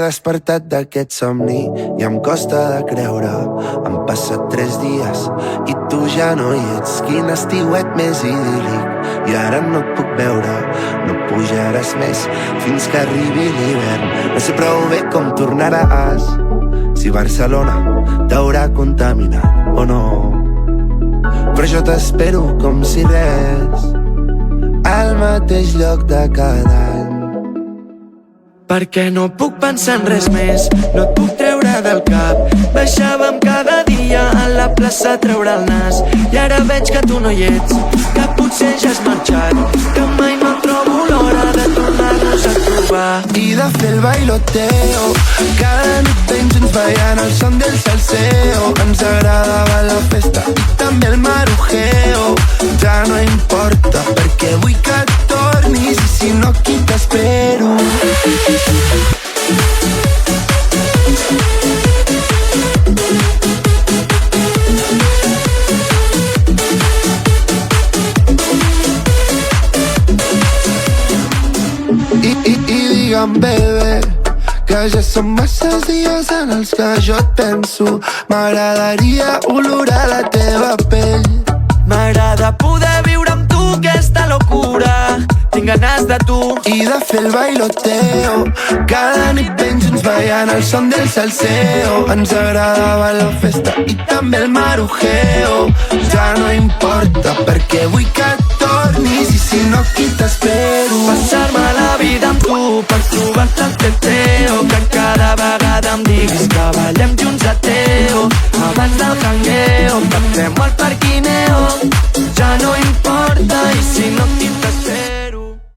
despertat d'aquest somni i em costa de creure. Han passat 3 dies i tu ja no hi ets. Quin estiuet més idíl·lic. I ara no et puc veure, no pujaràs més fins que arribi l'hivern. No sé prou bé com tornaràs, si Barcelona t'haurà contaminat o no. Però jo t'espero com si res, al mateix lloc de cada any. Perquè no puc pensar en res més, no et puc treure del cap. Baixàvem cada dia a la plaça a treure el nas i ara veig que tu no hi ets, que potser ja has marxat, que mai no em trobo l'hora de tornar-nos a trobar i de fer el bailoteo. Cada nit ben junts ballant el son del salseo. Ens agradava la festa i també el marujeo. Ja no importa perquè vull que tornis i si no aquí t'espero. I digue'm, bebè, que ja són masses dies en els que jo et penso. M'agradaria olorar la teva pell. M'agrada poder viure amb tu aquesta locura. Tinc ganes de tu i de fer el bailoteo. Cada nit ben junts ballant el son del salseo. Ens agradava la festa i també el marujeo. Ja no importa perquè vull que tornis i si no aquí t'espero. Passar-me la vida amb tu per trobar-te el teteo. Que cada vegada em diguis que ballem junts a teo. Abans del jangueo, que fem